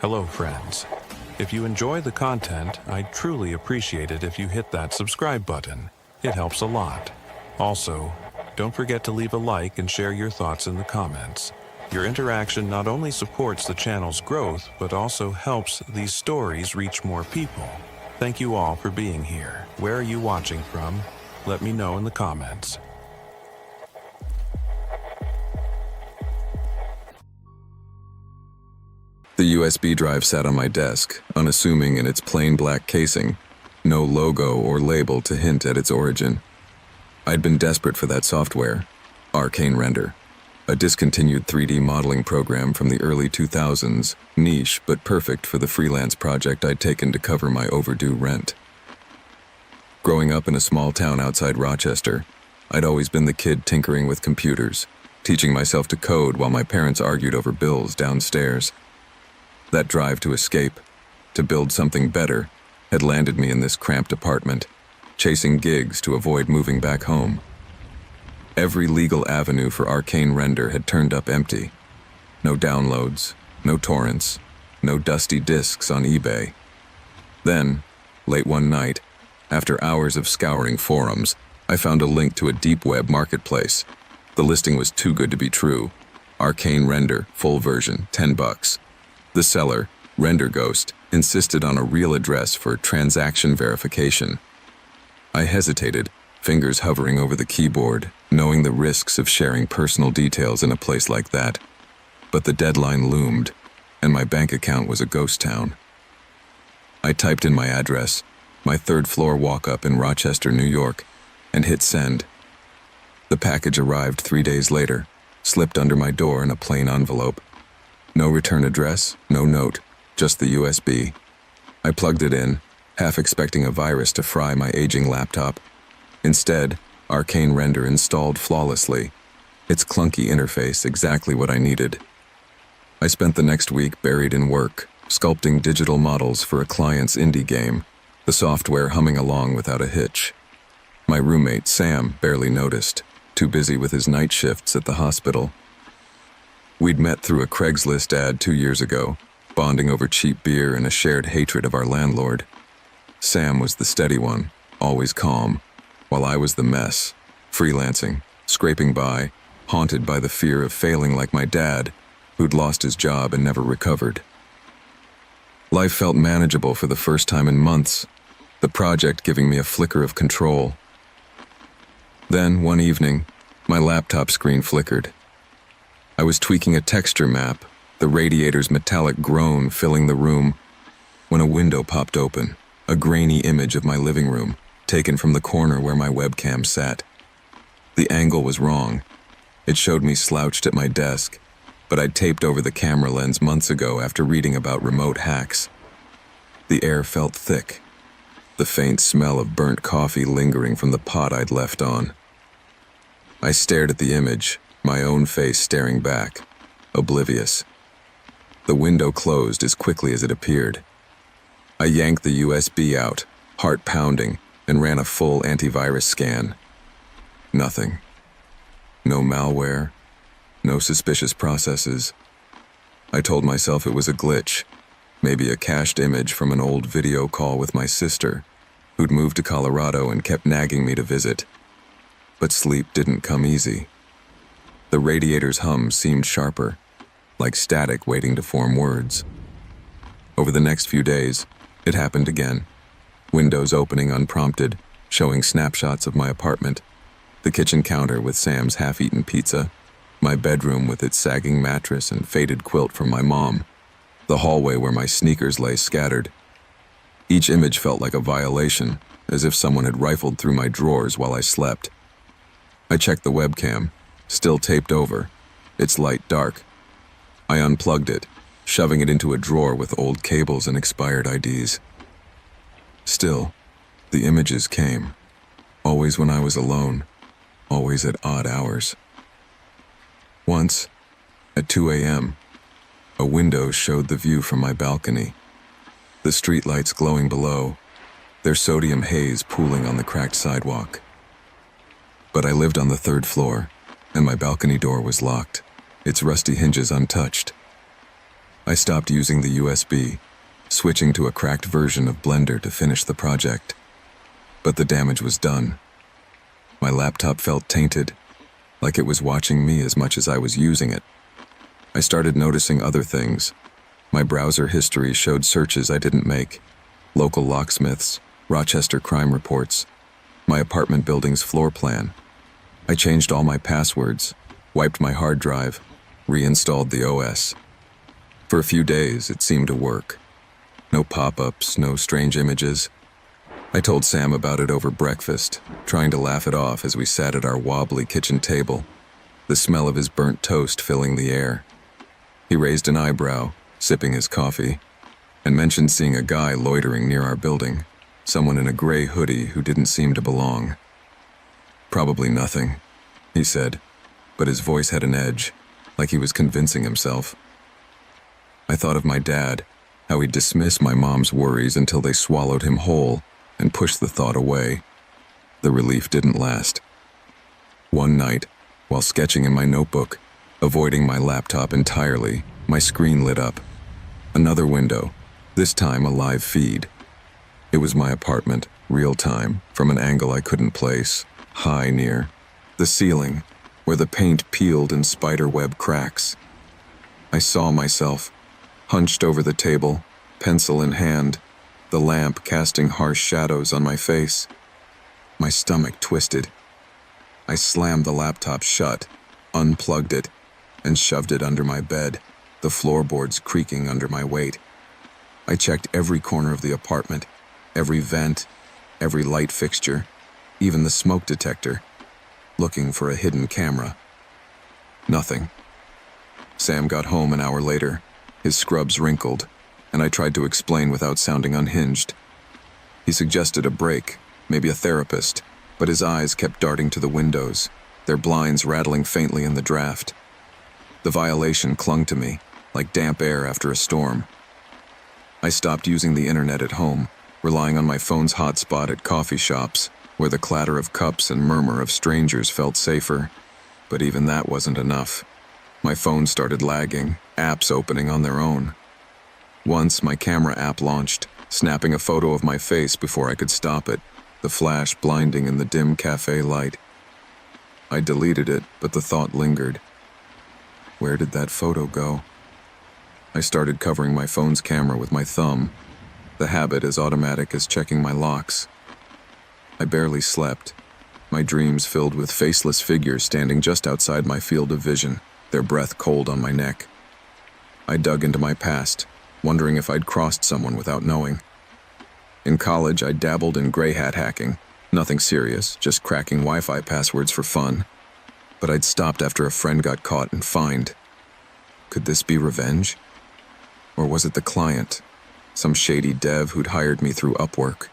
Hello, friends. If you enjoy the content, I'd truly appreciate it if you hit that subscribe button. It helps a lot. Also, don't forget to leave a like and share your thoughts in the comments. Your interaction not only supports the channel's growth, but also helps these stories reach more people. Thank you all for being here. Where are you watching from? Let me know in the comments. The USB drive sat on my desk, unassuming in its plain black casing, no logo or label to hint at its origin. I'd been desperate for that software, Arcane Render, a discontinued 3D modeling program from the early 2000s, niche but perfect for the freelance project I'd taken to cover my overdue rent. Growing up in a small town outside Rochester, I'd always been the kid tinkering with computers, teaching myself to code while my parents argued over bills downstairs. That drive to escape, to build something better, had landed me in this cramped apartment, chasing gigs to avoid moving back home. Every legal avenue for Arcane Render had turned up empty. No downloads, no torrents, no dusty discs on eBay. Then, late one night, after hours of scouring forums, I found a link to a deep web marketplace. The listing was too good to be true. Arcane Render, full version, $10. The seller, Render Ghost, insisted on a real address for transaction verification. I hesitated, fingers hovering over the keyboard, knowing the risks of sharing personal details in a place like that. But the deadline loomed, and my bank account was a ghost town. I typed in my address, my third-floor walk-up in Rochester, New York, and hit send. The package arrived 3 days later, slipped under my door in a plain envelope. No return address, no note, just the USB. I plugged it in, half expecting a virus to fry my aging laptop. Instead, Arcane Render installed flawlessly, its clunky interface exactly what I needed. I spent the next week buried in work, sculpting digital models for a client's indie game, the software humming along without a hitch. My roommate, Sam, barely noticed, too busy with his night shifts at the hospital. We'd met through a Craigslist ad 2 years ago, bonding over cheap beer and a shared hatred of our landlord. Sam was the steady one, always calm, while I was the mess, freelancing, scraping by, haunted by the fear of failing like my dad, who'd lost his job and never recovered. Life felt manageable for the first time in months, the project giving me a flicker of control. Then, one evening, my laptop screen flickered. I was tweaking a texture map, the radiator's metallic groan filling the room, when a window popped open, a grainy image of my living room, taken from the corner where my webcam sat. The angle was wrong. It showed me slouched at my desk, but I'd taped over the camera lens months ago after reading about remote hacks. The air felt thick, the faint smell of burnt coffee lingering from the pot I'd left on. I stared at the image, my own face staring back, oblivious. The window closed as quickly as it appeared. I yanked the USB out, heart pounding, and ran a full antivirus scan. Nothing. No malware, no suspicious processes. I told myself it was a glitch, maybe a cached image from an old video call with my sister, who'd moved to Colorado and kept nagging me to visit. But sleep didn't come easy. The radiator's hum seemed sharper, like static waiting to form words. Over the next few days, it happened again. Windows opening unprompted, showing snapshots of my apartment, the kitchen counter with Sam's half-eaten pizza, my bedroom with its sagging mattress and faded quilt from my mom, the hallway where my sneakers lay scattered. Each image felt like a violation, as if someone had rifled through my drawers while I slept. I checked the webcam, still taped over, its light dark. I unplugged it, shoving it into a drawer with old cables and expired IDs. Still, the images came, always when I was alone, always at odd hours. Once, at 2 a.m., a window showed the view from my balcony, the streetlights glowing below, their sodium haze pooling on the cracked sidewalk. But I lived on the third floor, and my balcony door was locked, its rusty hinges untouched. I I stopped using the USB, switching to a cracked version of Blender to finish the project. But the damage was done. My laptop felt tainted, like it was watching me as much as I was using it. I started noticing other things. My browser history showed searches I didn't make, local locksmiths, Rochester crime reports, my apartment building's floor plan. I changed all my passwords, wiped my hard drive, reinstalled the OS. For a few days, it seemed to work. No pop-ups, no strange images. I told Sam about it over breakfast, trying to laugh it off as we sat at our wobbly kitchen table, the smell of his burnt toast filling the air. He raised an eyebrow, sipping his coffee, and mentioned seeing a guy loitering near our building, someone in a gray hoodie who didn't seem to belong. "Probably nothing," he said, but his voice had an edge, like he was convincing himself. I thought of my dad, how he'd dismiss my mom's worries until they swallowed him whole and pushed the thought away. The relief didn't last. One night, while sketching in my notebook, avoiding my laptop entirely, my screen lit up. Another window, this time a live feed. It was my apartment, real time, from an angle I couldn't place, high near the ceiling, where the paint peeled in spiderweb cracks. I saw myself, hunched over the table, pencil in hand, the lamp casting harsh shadows on my face. My stomach twisted. I slammed the laptop shut, unplugged it, and shoved it under my bed, the floorboards creaking under my weight. I checked every corner of the apartment, every vent, every light fixture, even the smoke detector, looking for a hidden camera. Nothing. Sam got home an hour later, his scrubs wrinkled, and I tried to explain without sounding unhinged. He suggested a break, maybe a therapist, but his eyes kept darting to the windows, their blinds rattling faintly in the draft. The violation clung to me, like damp air after a storm. I stopped using the internet at home, relying on my phone's hotspot at coffee shops, where the clatter of cups and murmur of strangers felt safer. But even that wasn't enough. My phone started lagging, apps opening on their own. Once, my camera app launched, snapping a photo of my face before I could stop it, the flash blinding in the dim cafe light. I deleted it, but the thought lingered. Where did that photo go? I started covering my phone's camera with my thumb, the habit as automatic as checking my locks. I barely slept, my dreams filled with faceless figures standing just outside my field of vision, their breath cold on my neck. I dug into my past, wondering if I'd crossed someone without knowing. In college, I dabbled in gray hat hacking, nothing serious, just cracking Wi-Fi passwords for fun. But I'd stopped after a friend got caught and fined. Could this be revenge? Or was it the client, some shady dev who'd hired me through Upwork?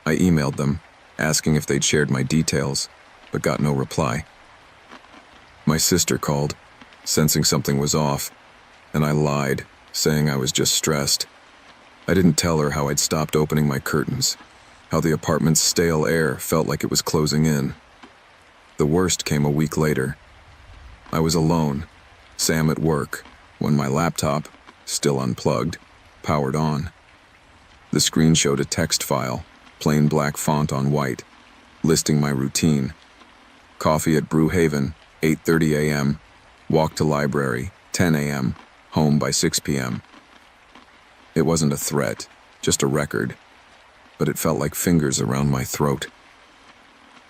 I emailed them, asking if they'd shared my details, but got no reply. My sister called, sensing something was off, and I lied, saying I was just stressed. I didn't tell her how I'd stopped opening my curtains, how the apartment's stale air felt like it was closing in. The worst came a week later. I was alone, Sam at work, when my laptop, still unplugged, powered on. The screen showed a text file, plain black font on white, listing my routine. Coffee at Brewhaven, 8:30 a.m., walk to library, 10 a.m., home by 6 p.m. It wasn't a threat, just a record, but it felt like fingers around my throat.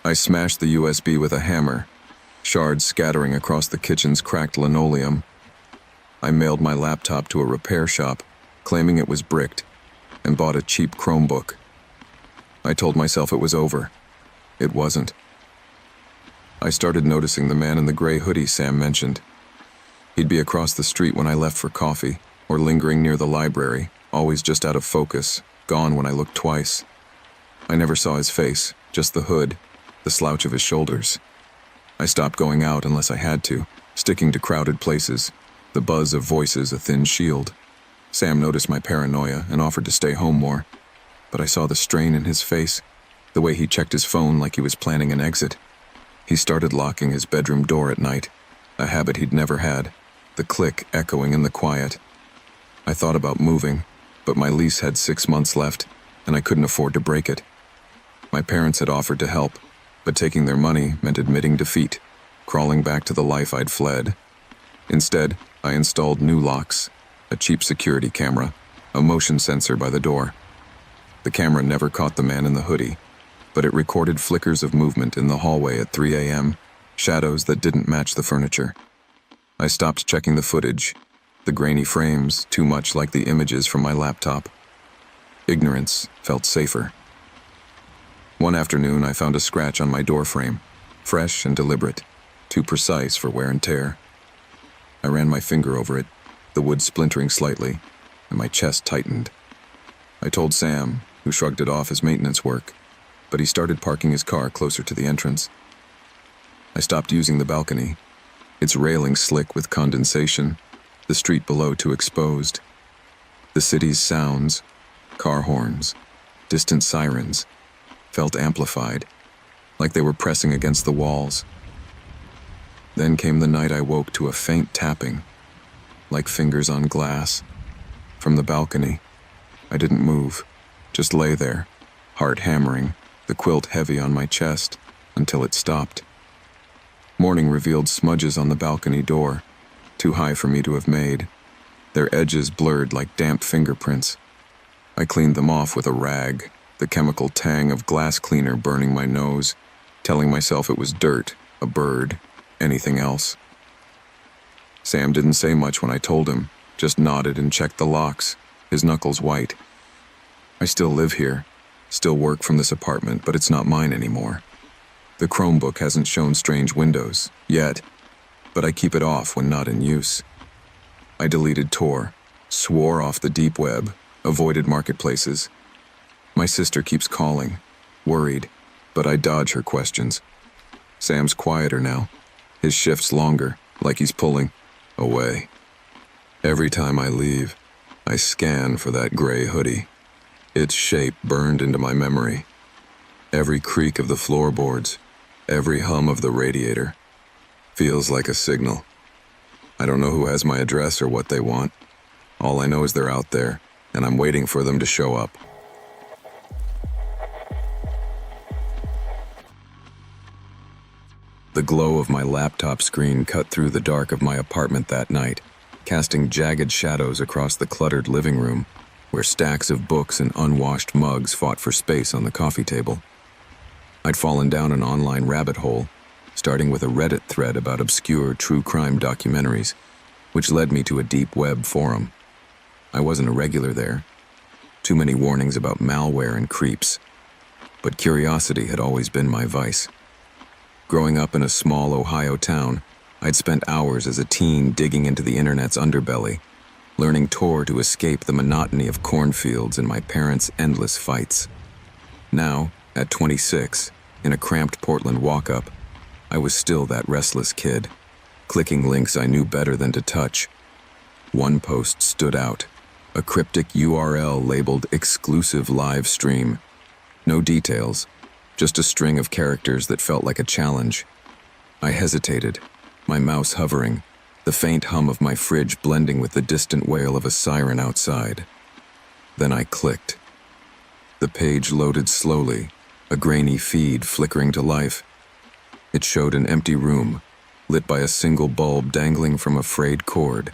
I smashed the USB with a hammer, shards scattering across the kitchen's cracked linoleum. I mailed my laptop to a repair shop, claiming it was bricked, and bought a cheap Chromebook. I told myself it was over. It wasn't. I started noticing the man in the gray hoodie Sam mentioned. He'd be across the street when I left for coffee, or lingering near the library, always just out of focus, gone when I looked twice. I never saw his face, just the hood, the slouch of his shoulders. I stopped going out unless I had to, sticking to crowded places, the buzz of voices a thin shield. Sam noticed my paranoia and offered to stay home more, but I saw the strain in his face, the way he checked his phone like he was planning an exit. He started locking his bedroom door at night, a habit he'd never had, the click echoing in the quiet. I thought about moving, but my lease had 6 months left, and I couldn't afford to break it. My parents had offered to help, but taking their money meant admitting defeat, crawling back to the life I'd fled. Instead, I installed new locks, a cheap security camera, a motion sensor by the door. The camera never caught the man in the hoodie, but it recorded flickers of movement in the hallway at 3 a.m., shadows that didn't match the furniture. I stopped checking the footage, the grainy frames too much like the images from my laptop. Ignorance felt safer. One afternoon, I found a scratch on my door frame, fresh and deliberate, too precise for wear and tear. I ran my finger over it, the wood splintering slightly, and my chest tightened. I told Sam, who shrugged it off as maintenance work, but he started parking his car closer to the entrance. I stopped using the balcony, its railing slick with condensation, the street below too exposed. The city's sounds, car horns, distant sirens, felt amplified, like they were pressing against the walls. Then came the night I woke to a faint tapping, like fingers on glass. From the balcony, I didn't move, just lay there, heart hammering, the quilt heavy on my chest, until it stopped. Morning revealed smudges on the balcony door, too high for me to have made, their edges blurred like damp fingerprints. I cleaned them off with a rag, the chemical tang of glass cleaner burning my nose, telling myself it was dirt, a bird, anything else. Sam didn't say much when I told him, just nodded and checked the locks, his knuckles white. I still live here, still work from this apartment, but it's not mine anymore. The Chromebook hasn't shown strange windows, yet, but I keep it off when not in use. I deleted Tor, swore off the deep web, avoided marketplaces. My sister keeps calling, worried, but I dodge her questions. Sam's quieter now, his shifts longer, like he's pulling away. Every time I leave, I scan for that gray hoodie, its shape burned into my memory. Every creak of the floorboards, every hum of the radiator, feels like a signal. I don't know who has my address or what they want. All I know is they're out there, and I'm waiting for them to show up. The glow of my laptop screen cut through the dark of my apartment that night, casting jagged shadows across the cluttered living room, where stacks of books and unwashed mugs fought for space on the coffee table. I'd fallen down an online rabbit hole, starting with a Reddit thread about obscure true crime documentaries, which led me to a deep web forum. I wasn't a regular there. Too many warnings about malware and creeps. But curiosity had always been my vice. Growing up in a small Ohio town, I'd spent hours as a teen digging into the internet's underbelly, learning Tor to escape the monotony of cornfields and my parents' endless fights. Now, at 26, in a cramped Portland walk-up, I was still that restless kid, clicking links I knew better than to touch. One post stood out, a cryptic URL labeled exclusive live stream. No details, just a string of characters that felt like a challenge. I hesitated, my mouse hovering, the faint hum of my fridge blending with the distant wail of a siren outside. Then I clicked. The page loaded slowly, a grainy feed flickering to life. It showed an empty room, lit by a single bulb dangling from a frayed cord.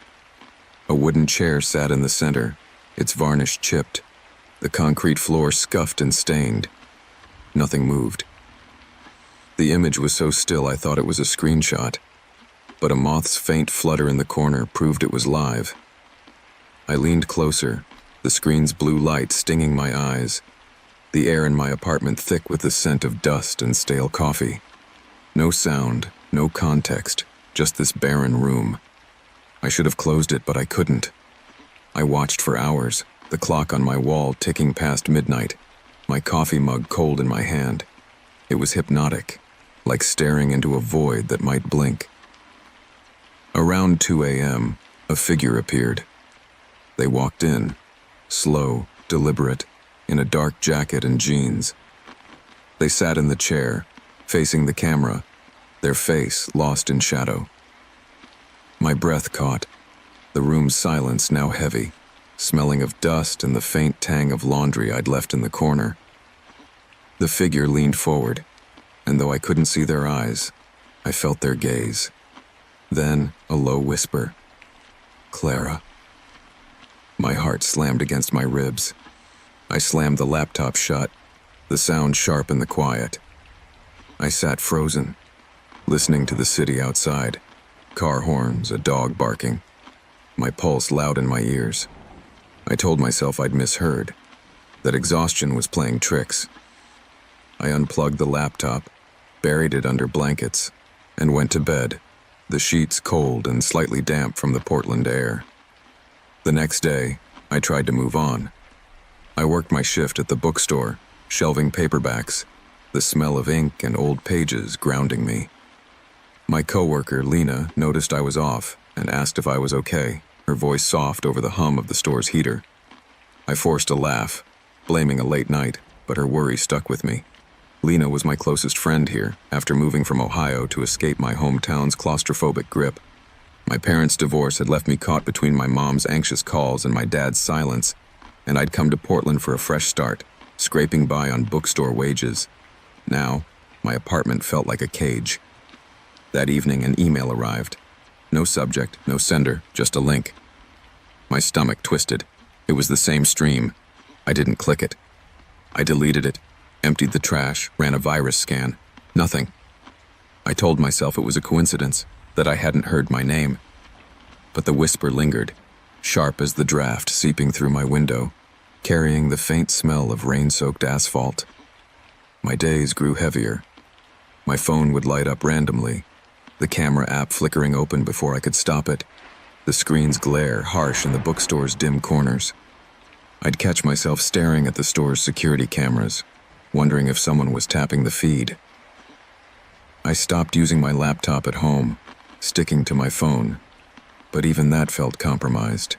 A wooden chair sat in the center, its varnish chipped, the concrete floor scuffed and stained. Nothing moved. The image was so still I thought it was a screenshot, but a moth's faint flutter in the corner proved it was live. I leaned closer, the screen's blue light stinging my eyes, the air in my apartment thick with the scent of dust and stale coffee. No sound, no context, just this barren room. I should have closed it, but I couldn't. I watched for hours, the clock on my wall ticking past midnight, my coffee mug cold in my hand. It was hypnotic, like staring into a void that might blink. Around 2 a.m., a figure appeared. They walked in, slow, deliberate, in a dark jacket and jeans. They sat in the chair, facing the camera, their face lost in shadow. My breath caught, the room's silence now heavy, smelling of dust and the faint tang of laundry I'd left in the corner. The figure leaned forward, and though I couldn't see their eyes, I felt their gaze. Then a low whisper, "Clara." My heart slammed against my ribs. I slammed the laptop shut, the sound sharp in the quiet. I sat frozen, listening to the city outside, car horns, a dog barking, my pulse loud in my ears. I told myself I'd misheard, that exhaustion was playing tricks. I unplugged the laptop, buried it under blankets, and went to bed, the sheets cold and slightly damp from the Portland air. The next day, I tried to move on. I worked my shift at the bookstore, shelving paperbacks, the smell of ink and old pages grounding me. My coworker, Lena, noticed I was off and asked if I was okay, her voice soft over the hum of the store's heater. I forced a laugh, blaming a late night, but her worry stuck with me. Lena was my closest friend here, after moving from Ohio to escape my hometown's claustrophobic grip. My parents' divorce had left me caught between my mom's anxious calls and my dad's silence, and I'd come to Portland for a fresh start, scraping by on bookstore wages. Now, my apartment felt like a cage. That evening, an email arrived. No subject, no sender, just a link. My stomach twisted. It was the same stream. I didn't click it. I deleted it, emptied the trash, ran a virus scan. Nothing. I told myself it was a coincidence, that I hadn't heard my name. But the whisper lingered, sharp as the draft seeping through my window, carrying the faint smell of rain-soaked asphalt. My days grew heavier. My phone would light up randomly, the camera app flickering open before I could stop it, the screen's glare harsh in the bookstore's dim corners. I'd catch myself staring at the store's security cameras, wondering if someone was tapping the feed. I stopped using my laptop at home, sticking to my phone, but even that felt compromised.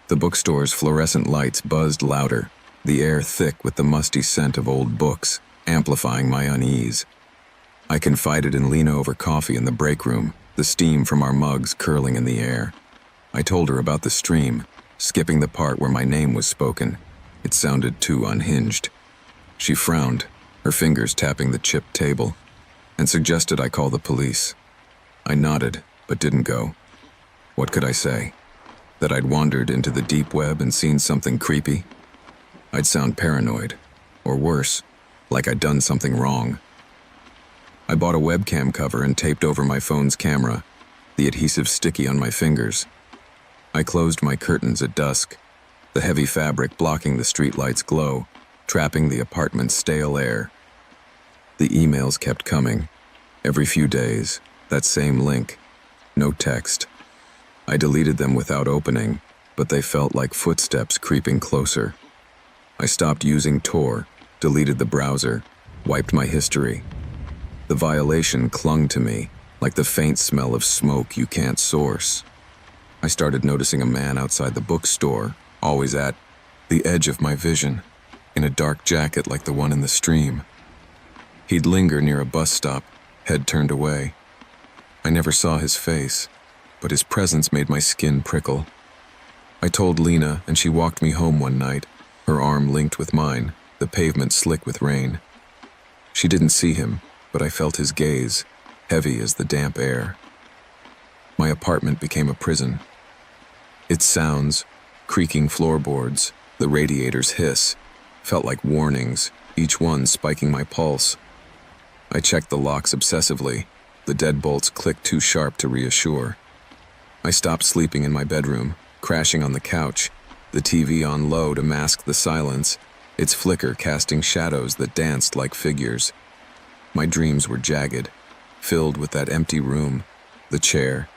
The bookstore's fluorescent lights buzzed louder, the air thick with the musty scent of old books, amplifying my unease. I confided in Lena over coffee in the break room, the steam from our mugs curling in the air. I told her about the stream, skipping the part where my name was spoken. It sounded too unhinged. She frowned, her fingers tapping the chipped table, and suggested I call the police. I nodded, but didn't go. What could I say? That I'd wandered into the deep web and seen something creepy? I'd sound paranoid, or worse, like I'd done something wrong. I bought a webcam cover and taped over my phone's camera, the adhesive sticky on my fingers. I closed my curtains at dusk, the heavy fabric blocking the streetlight's glow, trapping the apartment's stale air. The emails kept coming. Every few days, that same link. No text. I deleted them without opening, but they felt like footsteps creeping closer. I stopped using Tor, deleted the browser, wiped my history. The violation clung to me, like the faint smell of smoke you can't source. I started noticing a man outside the bookstore, always at the edge of my vision, in a dark jacket like the one in the stream. He'd linger near a bus stop, head turned away. I never saw his face, but his presence made my skin prickle. I told Lena, and she walked me home one night, her arm linked with mine, the pavement slick with rain. She didn't see him, but I felt his gaze, heavy as the damp air. My apartment became a prison. Its sounds, creaking floorboards, the radiator's hiss, felt like warnings, each one spiking my pulse. I checked the locks obsessively, the deadbolts clicked too sharp to reassure. I stopped sleeping in my bedroom, crashing on the couch, the TV on low to mask the silence, its flicker casting shadows that danced like figures. My dreams were jagged, filled with that empty room, the chair,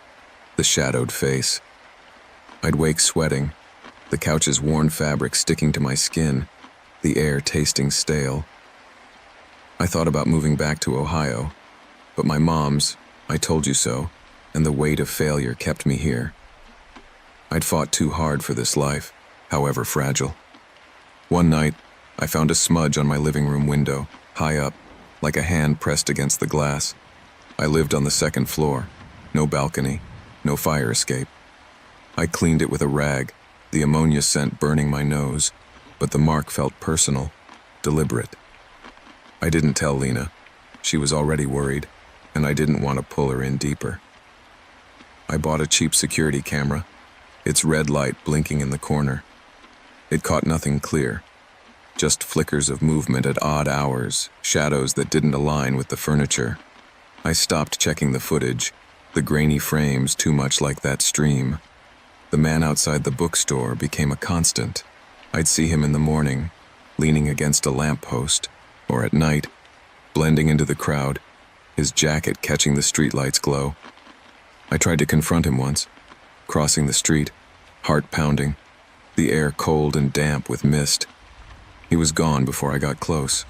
the shadowed face. I'd wake sweating, the couch's worn fabric sticking to my skin, the air tasting stale. I thought about moving back to Ohio, but my mom's "I told you so," and the weight of failure kept me here. I'd fought too hard for this life, however fragile. One night, I found a smudge on my living room window, high up, like a hand pressed against the glass. I lived on the second floor, no balcony, no fire escape. I cleaned it with a rag, the ammonia scent burning my nose, but the mark felt personal, deliberate. I didn't tell Lena. She was already worried, and I didn't want to pull her in deeper. I bought a cheap security camera, its red light blinking in the corner. It caught nothing clear, just flickers of movement at odd hours, shadows that didn't align with the furniture. I stopped checking the footage, the grainy frames too much like that stream. The man outside the bookstore became a constant. I'd see him in the morning, leaning against a lamppost, or at night, blending into the crowd, his jacket catching the streetlight's glow. I tried to confront him once, crossing the street, heart pounding, the air cold and damp with mist. He was gone before I got close,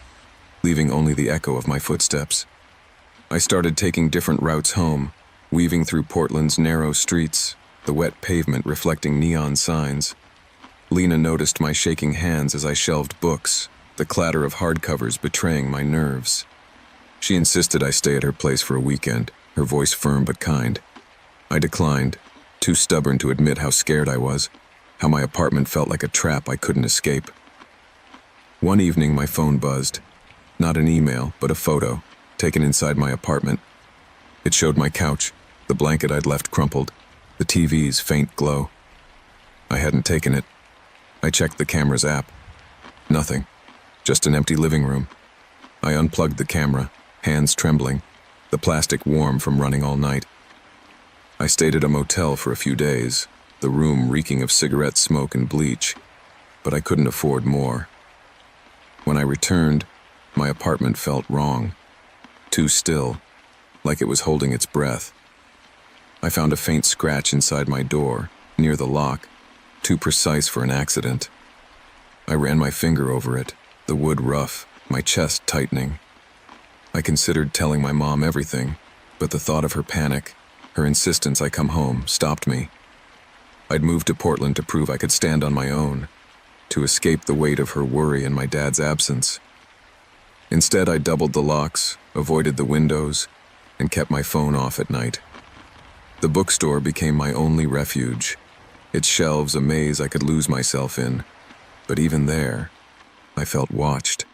leaving only the echo of my footsteps. I started taking different routes home, weaving through Portland's narrow streets, the wet pavement reflecting neon signs. Lena noticed my shaking hands as I shelved books, the clatter of hardcovers betraying my nerves. She insisted I stay at her place for a weekend, her voice firm but kind. I declined, too stubborn to admit how scared I was, how my apartment felt like a trap I couldn't escape. One evening my phone buzzed. Not an email, but a photo, taken inside my apartment. It showed my couch, the blanket I'd left crumpled, the TV's faint glow. I hadn't taken it. I checked the camera's app. Nothing. Just an empty living room. I unplugged the camera, hands trembling, the plastic warm from running all night. I stayed at a motel for a few days, the room reeking of cigarette smoke and bleach, but I couldn't afford more. When I returned, my apartment felt wrong. Too still, like it was holding its breath. I found a faint scratch inside my door, near the lock, too precise for an accident. I ran my finger over it, the wood rough, my chest tightening. I considered telling my mom everything, but the thought of her panic, her insistence I come home, stopped me. I'd moved to Portland to prove I could stand on my own, to escape the weight of her worry and my dad's absence. Instead, I doubled the locks, avoided the windows, and kept my phone off at night. The bookstore became my only refuge, its shelves a maze I could lose myself in, but even there, I felt watched.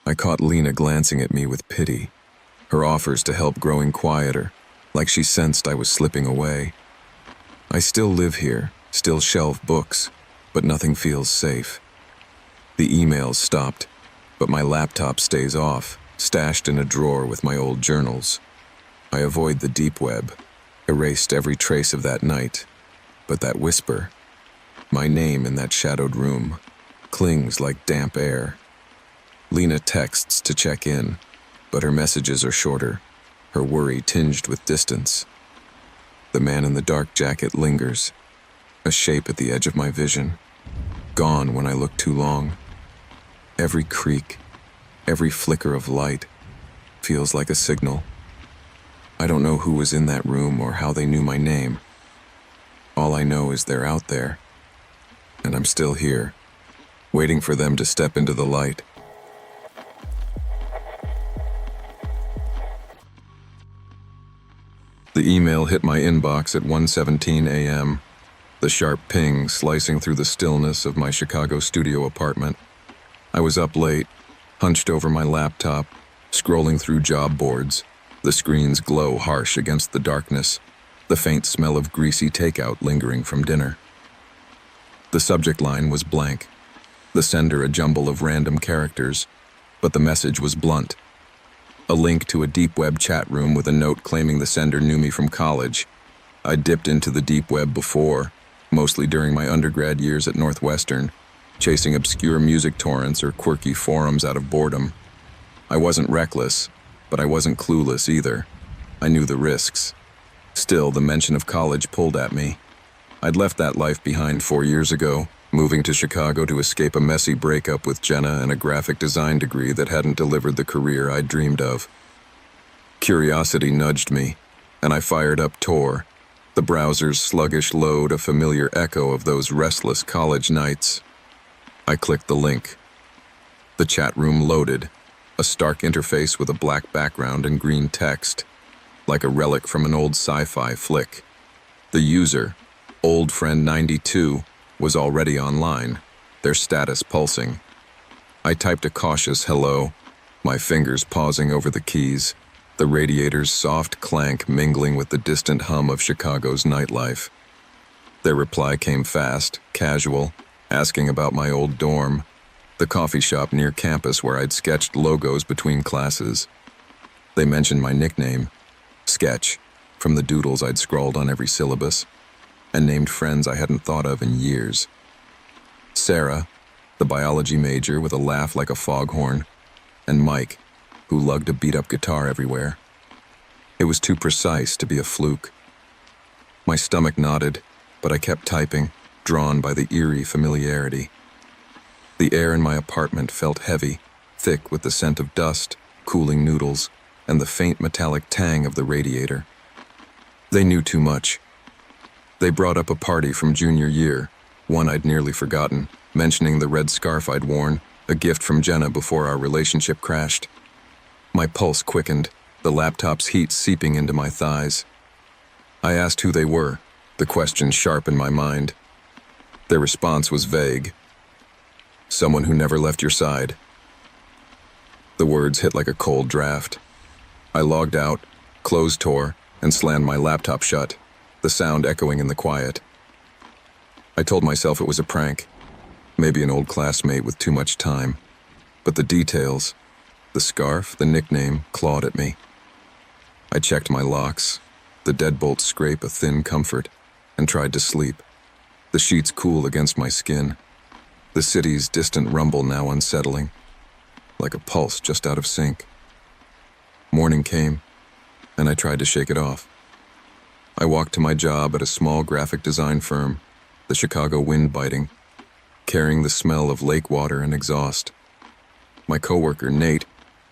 I caught Lena glancing at me with pity, her offers to help growing quieter, like she sensed I was slipping away. I still live here, still shelve books, but nothing feels safe. The emails stopped, but my laptop stays off, stashed in a drawer with my old journals. I avoid the deep web, erased every trace of that night, but that whisper, my name in that shadowed room, clings like damp air. Lena texts to check in, but her messages are shorter, her worry tinged with distance. The man in the dark jacket lingers, a shape at the edge of my vision, gone when I look too long. Every creak, every flicker of light, feels like a signal. I don't know who was in that room or how they knew my name. All I know is they're out there, and I'm still here, waiting for them to step into the light. The email hit my inbox at 1:17 a.m., the sharp ping slicing through the stillness of my Chicago studio apartment. I was up late, hunched over my laptop, scrolling through job boards, the screen's glow harsh against the darkness, the faint smell of greasy takeout lingering from dinner. The subject line was blank, the sender a jumble of random characters, but the message was blunt. A link to a deep web chat room with a note claiming the sender knew me from college. I'd dipped into the deep web before, mostly during my undergrad years at Northwestern, chasing obscure music torrents or quirky forums out of boredom. I wasn't reckless, but I wasn't clueless either. I knew the risks. Still, the mention of college pulled at me. I'd left that life behind 4 years ago, moving to Chicago to escape a messy breakup with Jenna and a graphic design degree that hadn't delivered the career I'd dreamed of. Curiosity nudged me, and I fired up Tor, the browser's sluggish load a familiar echo of those restless college nights. I clicked the link. The chat room loaded, a stark interface with a black background and green text, like a relic from an old sci-fi flick. The user, Old Friend 92, was already online, their status pulsing. I typed a cautious hello, my fingers pausing over the keys, the radiator's soft clank mingling with the distant hum of Chicago's nightlife. Their reply came fast, casual, asking about my old dorm, the coffee shop near campus where I'd sketched logos between classes. They mentioned my nickname, Sketch, from the doodles I'd scrawled on every syllabus, and named friends I hadn't thought of in years. Sarah, the biology major with a laugh like a foghorn, and Mike, who lugged a beat-up guitar everywhere. It was too precise to be a fluke. My stomach knotted, but I kept typing, drawn by the eerie familiarity. The air in my apartment felt heavy, thick with the scent of dust, cooling noodles, and the faint metallic tang of the radiator. They knew too much. They brought up a party from junior year, one I'd nearly forgotten, mentioning the red scarf I'd worn, a gift from Jenna before our relationship crashed. My pulse quickened, the laptop's heat seeping into my thighs. I asked who they were, the question sharp in my mind. Their response was vague. Someone who never left your side. The words hit like a cold draft. I logged out, closed Tor, and slammed my laptop shut, the sound echoing in the quiet. I told myself it was a prank, maybe an old classmate with too much time, but the details, the scarf, the nickname, clawed at me. I checked my locks, the deadbolt scrape a thin comfort, and tried to sleep, the sheets cool against my skin, the city's distant rumble now unsettling, like a pulse just out of sync. Morning came, and I tried to shake it off. I walked to my job at a small graphic design firm, the Chicago wind biting, carrying the smell of lake water and exhaust. My coworker, Nate,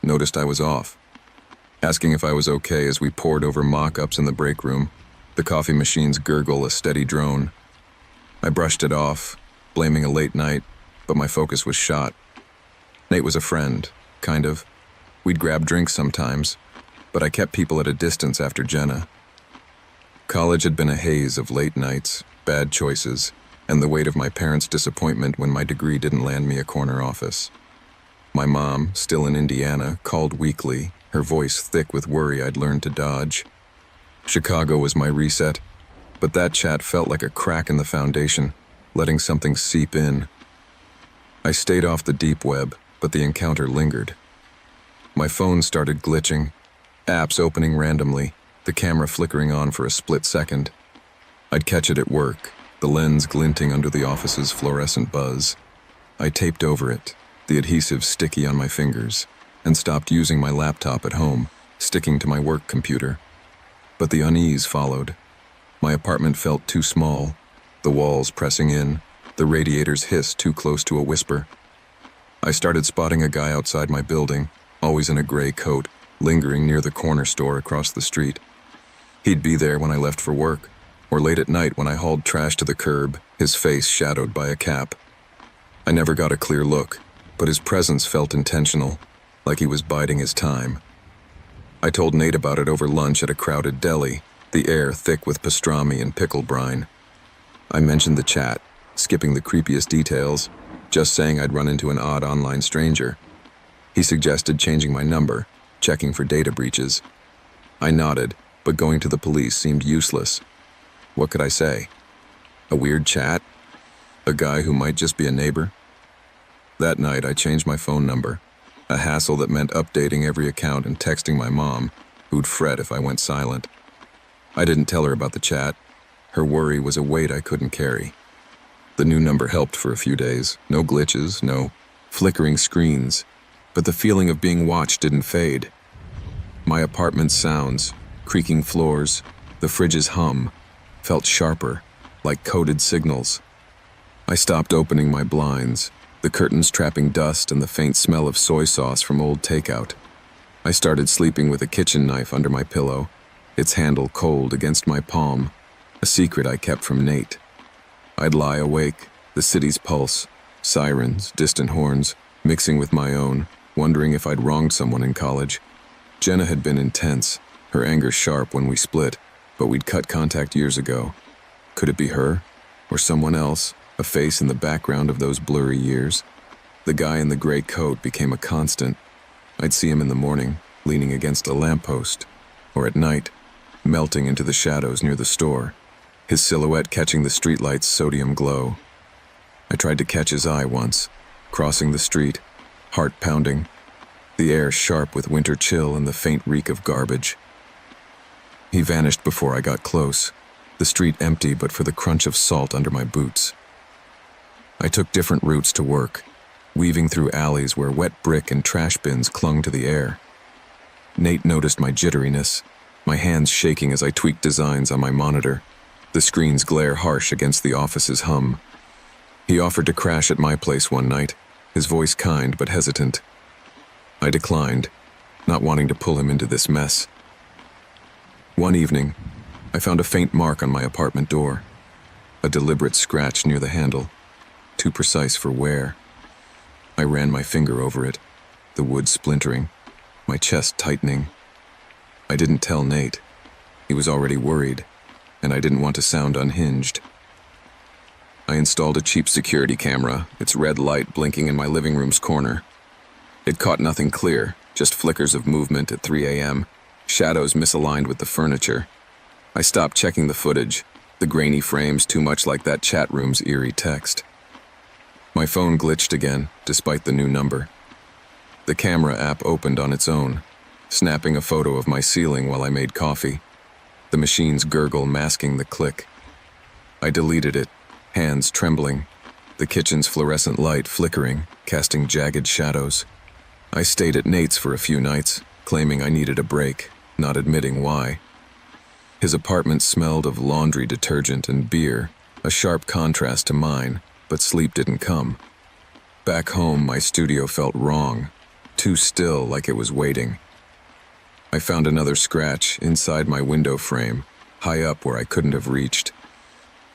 noticed I was off, asking if I was okay as we pored over mock-ups in the break room, the coffee machine's gurgle a steady drone. I brushed it off, blaming a late night, but my focus was shot. Nate was a friend, kind of. We'd grab drinks sometimes, but I kept people at a distance after Jenna. College had been a haze of late nights, bad choices, and the weight of my parents' disappointment when my degree didn't land me a corner office. My mom, still in Indiana, called weekly, her voice thick with worry I'd learned to dodge. Chicago was my reset, but that chat felt like a crack in the foundation, letting something seep in. I stayed off the deep web, but the encounter lingered. My phone started glitching, apps opening randomly, the camera flickering on for a split second. I'd catch it at work, the lens glinting under the office's fluorescent buzz. I taped over it, the adhesive sticky on my fingers, and stopped using my laptop at home, sticking to my work computer. But the unease followed. My apartment felt too small, the walls pressing in, the radiator's hiss too close to a whisper. I started spotting a guy outside my building, always in a gray coat, lingering near the corner store across the street. He'd be there when I left for work, or late at night when I hauled trash to the curb, his face shadowed by a cap. I never got a clear look, but his presence felt intentional, like he was biding his time. I told Nate about it over lunch at a crowded deli, the air thick with pastrami and pickle brine. I mentioned the chat, skipping the creepiest details, just saying I'd run into an odd online stranger. He suggested changing my number, checking for data breaches. I nodded, but going to the police seemed useless. What could I say? A weird chat? A guy who might just be a neighbor? That night I changed my phone number, a hassle that meant updating every account and texting my mom, who'd fret if I went silent. I didn't tell her about the chat. Her worry was a weight I couldn't carry. The new number helped for a few days. No glitches, no flickering screens, but the feeling of being watched didn't fade. My apartment's sounds, creaking floors, the fridge's hum, felt sharper, like coded signals. I stopped opening my blinds, the curtains trapping dust and the faint smell of soy sauce from old takeout. I started sleeping with a kitchen knife under my pillow, its handle cold against my palm, a secret I kept from Nate. I'd lie awake, the city's pulse, sirens, distant horns, mixing with my own, wondering if I'd wronged someone in college. Jenna had been intense, her anger sharp when we split, but we'd cut contact years ago. Could it be her? Or someone else, a face in the background of those blurry years. The guy in the gray coat became a constant. I'd see him in the morning, leaning against a lamppost, or at night, melting into the shadows near the store, his silhouette catching the streetlight's sodium glow. I tried to catch his eye once, crossing the street, heart pounding, the air sharp with winter chill and the faint reek of garbage. He vanished before I got close, the street empty but for the crunch of salt under my boots. I took different routes to work, weaving through alleys where wet brick and trash bins clung to the air. Nate noticed my jitteriness, my hands shaking as I tweaked designs on my monitor, the screen's glare harsh against the office's hum. He offered to crash at my place one night, his voice kind but hesitant. I declined, not wanting to pull him into this mess. One evening, I found a faint mark on my apartment door, a deliberate scratch near the handle, too precise for wear. I ran my finger over it, the wood splintering, my chest tightening. I didn't tell Nate. He was already worried, and I didn't want to sound unhinged. I installed a cheap security camera, its red light blinking in my living room's corner. It caught nothing clear, just flickers of movement at 3 a.m., shadows misaligned with the furniture. I stopped checking the footage, the grainy frames too much like that chat room's eerie text. My phone glitched again, despite the new number. The camera app opened on its own, snapping a photo of my ceiling while I made coffee, the machine's gurgle masking the click. I deleted it, hands trembling, the kitchen's fluorescent light flickering, casting jagged shadows. I stayed at Nate's for a few nights, claiming I needed a break, not admitting why. His apartment smelled of laundry detergent and beer, a sharp contrast to mine, but sleep didn't come. Back home, my studio felt wrong, too still like it was waiting. I found another scratch inside my window frame, high up where I couldn't have reached.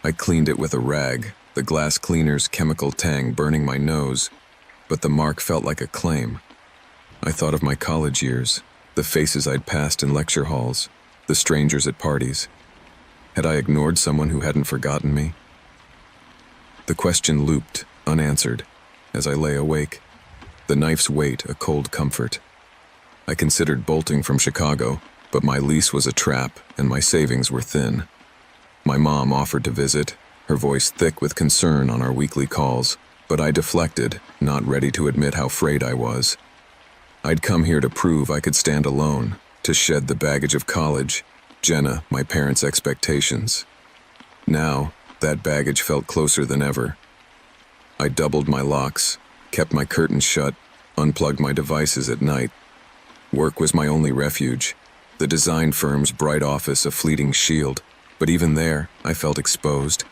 I cleaned it with a rag, the glass cleaner's chemical tang burning my nose, but the mark felt like a claim. I thought of my college years, the faces I'd passed in lecture halls, the strangers at parties. Had I ignored someone who hadn't forgotten me? The question looped, unanswered, as I lay awake, the knife's weight a cold comfort. I considered bolting from Chicago, but my lease was a trap and my savings were thin. My mom offered to visit, her voice thick with concern on our weekly calls, but I deflected, not ready to admit how frayed I was. I'd come here to prove I could stand alone, to shed the baggage of college, Jenna, my parents' expectations. Now, that baggage felt closer than ever. I doubled my locks, kept my curtains shut, unplugged my devices at night. Work was my only refuge, the design firm's bright office a fleeting shield, but even there, I felt exposed.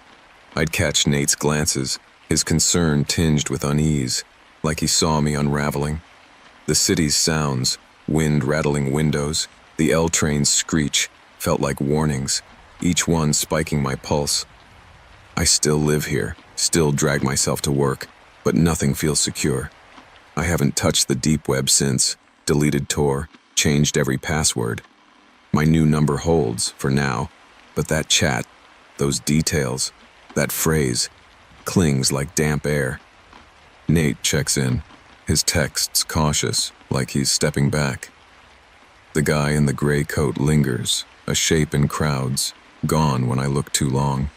I'd catch Nate's glances, his concern tinged with unease, like he saw me unraveling. The city's sounds, wind rattling windows, the L train's screech, felt like warnings, each one spiking my pulse. I still live here, still drag myself to work, but nothing feels secure. I haven't touched the deep web since, deleted Tor, changed every password. My new number holds, for now, but that chat, those details, that phrase, clings like damp air. Nate checks in, his texts cautious, like he's stepping back. The guy in the gray coat lingers, a shape in crowds, gone when I look too long.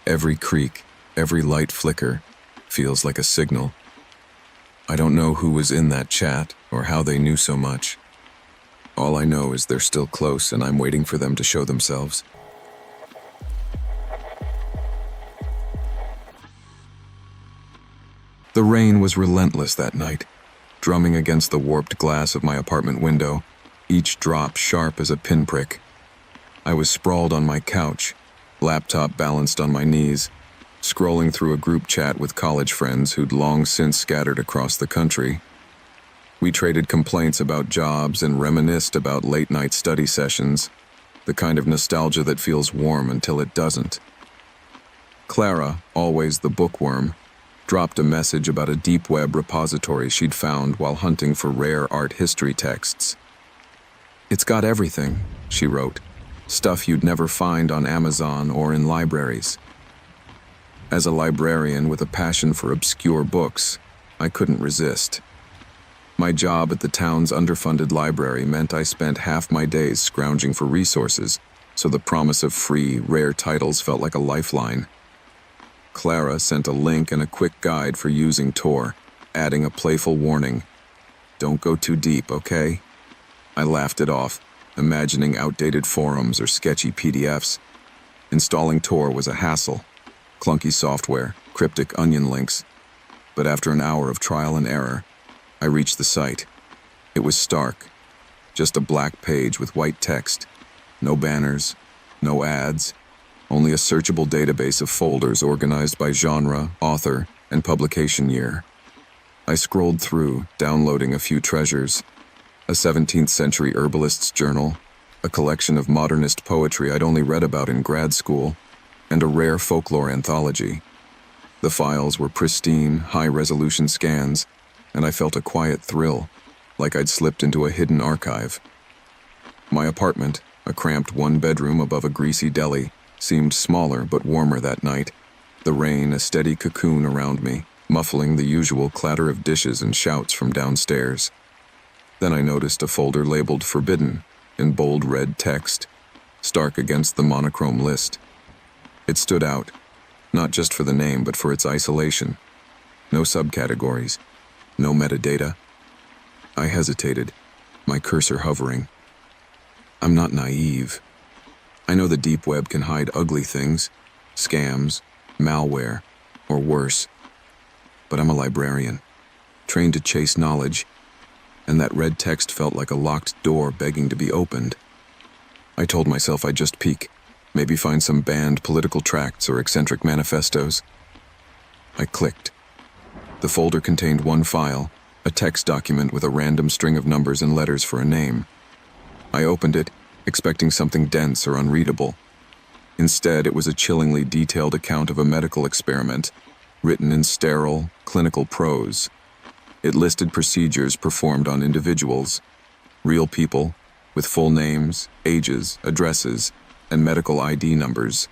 Every creak, every light flicker, feels like a signal. I don't know who was in that chat or how they knew so much. All I know is they're still close and I'm waiting for them to show themselves. The rain was relentless that night, drumming against the warped glass of my apartment window, each drop sharp as a pinprick. I was sprawled on my couch, laptop balanced on my knees, scrolling through a group chat with college friends who'd long since scattered across the country. We traded complaints about jobs and reminisced about late-night study sessions, the kind of nostalgia that feels warm until it doesn't. Clara, always the bookworm, dropped a message about a deep web repository she'd found while hunting for rare art history texts. "It's got everything," she wrote, "stuff you'd never find on Amazon or in libraries." As a librarian with a passion for obscure books, I couldn't resist. My job at the town's underfunded library meant I spent half my days scrounging for resources, so the promise of free, rare titles felt like a lifeline. Clara sent a link and a quick guide for using Tor, adding a playful warning. "Don't go too deep, okay?" I laughed it off, imagining outdated forums or sketchy PDFs. Installing Tor was a hassle. Clunky software, cryptic onion links. But after an hour of trial and error, I reached the site. It was stark. Just a black page with white text. No banners, no ads, only a searchable database of folders organized by genre, author, and publication year. I scrolled through, downloading a few treasures. A 17th century herbalist's journal, a collection of modernist poetry I'd only read about in grad school, and a rare folklore anthology. The files were pristine, high-resolution scans, and I felt a quiet thrill, like I'd slipped into a hidden archive. My apartment, a cramped one-bedroom above a greasy deli, seemed smaller but warmer that night, the rain a steady cocoon around me, muffling the usual clatter of dishes and shouts from downstairs. Then I noticed a folder labeled Forbidden, in bold red text, stark against the monochrome list. It stood out, not just for the name but for its isolation. No subcategories, no metadata. I hesitated, my cursor hovering. I'm not naive. I know the deep web can hide ugly things, scams, malware, or worse. But I'm a librarian, trained to chase knowledge, and that red text felt like a locked door begging to be opened. I told myself I'd just peek, maybe find some banned political tracts or eccentric manifestos. I clicked. The folder contained one file, a text document with a random string of numbers and letters for a name. I opened it, expecting something dense or unreadable. Instead, it was a chillingly detailed account of a medical experiment, written in sterile, clinical prose. It listed procedures performed on individuals, real people, with full names, ages, addresses, and medical ID numbers.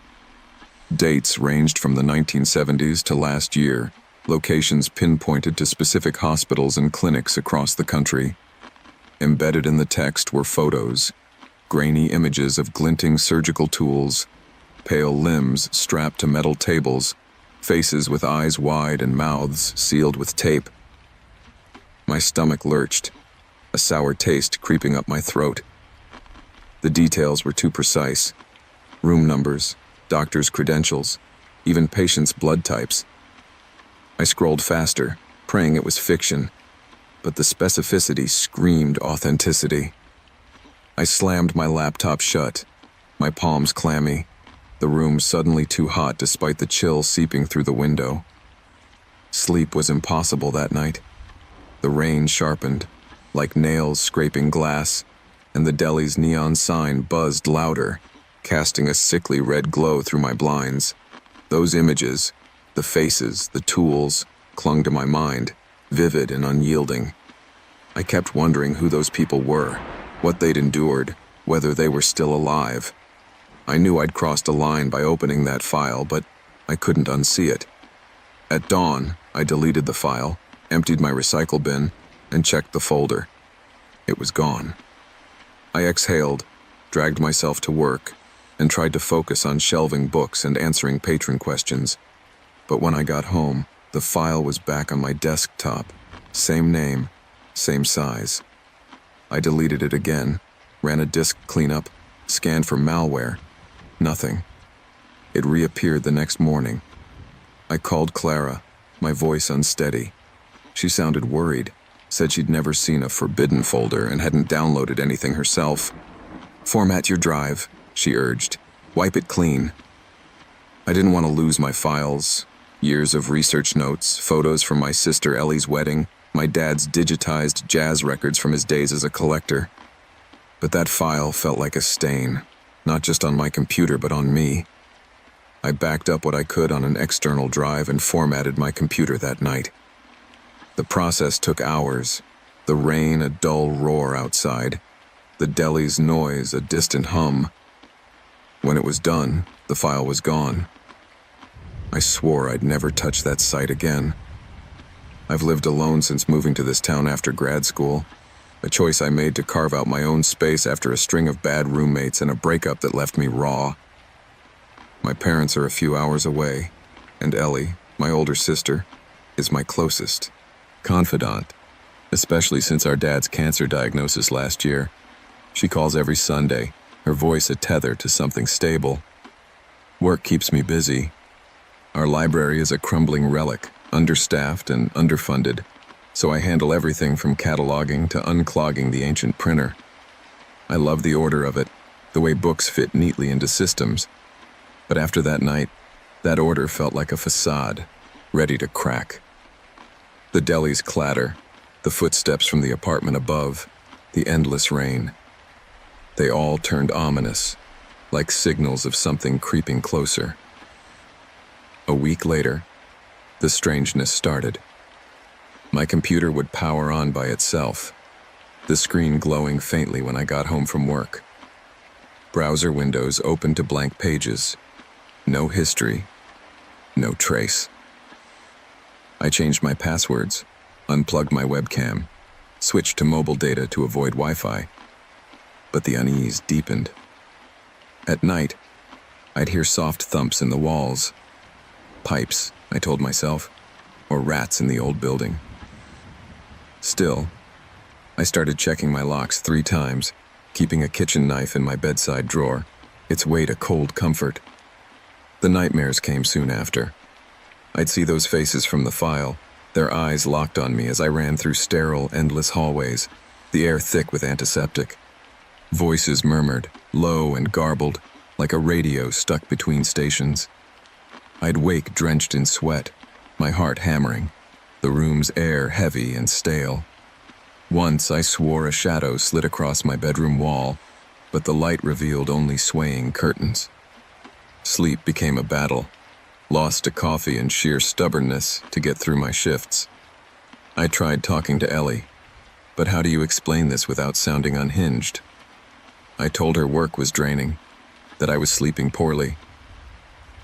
Dates ranged from the 1970s to last year, locations pinpointed to specific hospitals and clinics across the country. Embedded in the text were photos, grainy images of glinting surgical tools, pale limbs strapped to metal tables, faces with eyes wide and mouths sealed with tape. My stomach lurched, a sour taste creeping up my throat. The details were too precise. Room numbers, doctors' credentials, even patients' blood types. I scrolled faster, praying it was fiction, but the specificity screamed authenticity. I slammed my laptop shut, my palms clammy, the room suddenly too hot despite the chill seeping through the window. Sleep was impossible that night. The rain sharpened, like nails scraping glass, and the deli's neon sign buzzed louder, casting a sickly red glow through my blinds. Those images, the faces, the tools, clung to my mind, vivid and unyielding. I kept wondering who those people were, what they'd endured, whether they were still alive. I knew I'd crossed a line by opening that file, but I couldn't unsee it. At dawn, I deleted the file, emptied my recycle bin, and checked the folder. It was gone. I exhaled, dragged myself to work, and tried to focus on shelving books and answering patron questions. But when I got home, the file was back on my desktop. Same name, same size. I deleted it again, ran a disk cleanup, scanned for malware. Nothing. It reappeared the next morning. I called Clara, my voice unsteady. She sounded worried, said she'd never seen a forbidden folder and hadn't downloaded anything herself. "Format your drive," she urged. "Wipe it clean." I didn't want to lose my files. Years of research notes, photos from my sister Ellie's wedding, my dad's digitized jazz records from his days as a collector. But that file felt like a stain, not just on my computer but on me. I backed up what I could on an external drive and formatted my computer that night. The process took hours, the rain a dull roar outside, the deli's noise a distant hum. When it was done, the file was gone. I swore I'd never touch that site again. I've lived alone since moving to this town after grad school, a choice I made to carve out my own space after a string of bad roommates and a breakup that left me raw. My parents are a few hours away, and Ellie, my older sister, is my closest confidant, especially since our dad's cancer diagnosis last year. She calls every Sunday, her voice a tether to something stable. Work keeps me busy. Our library is a crumbling relic, understaffed and underfunded, so I handle everything from cataloging to unclogging the ancient printer. I love the order of it, the way books fit neatly into systems. But after that night, that order felt like a facade, ready to crack. The deli's clatter, the footsteps from the apartment above, the endless rain. They all turned ominous, like signals of something creeping closer. A week later, the strangeness started. My computer would power on by itself, the screen glowing faintly when I got home from work. Browser windows open to blank pages. No history, no trace. I changed my passwords, unplugged my webcam, switched to mobile data to avoid Wi-Fi. But the unease deepened. At night, I'd hear soft thumps in the walls. Pipes, I told myself, or rats in the old building. Still, I started checking my locks 3 times, keeping a kitchen knife in my bedside drawer, its weight a cold comfort. The nightmares came soon after. I'd see those faces from the file, their eyes locked on me as I ran through sterile, endless hallways, the air thick with antiseptic. Voices murmured, low and garbled, like a radio stuck between stations. I'd wake drenched in sweat, my heart hammering, the room's air heavy and stale. Once I swore a shadow slid across my bedroom wall, but the light revealed only swaying curtains. Sleep became a battle, lost to coffee and sheer stubbornness to get through my shifts. I tried talking to Ellie, but how do you explain this without sounding unhinged? I told her work was draining, that I was sleeping poorly.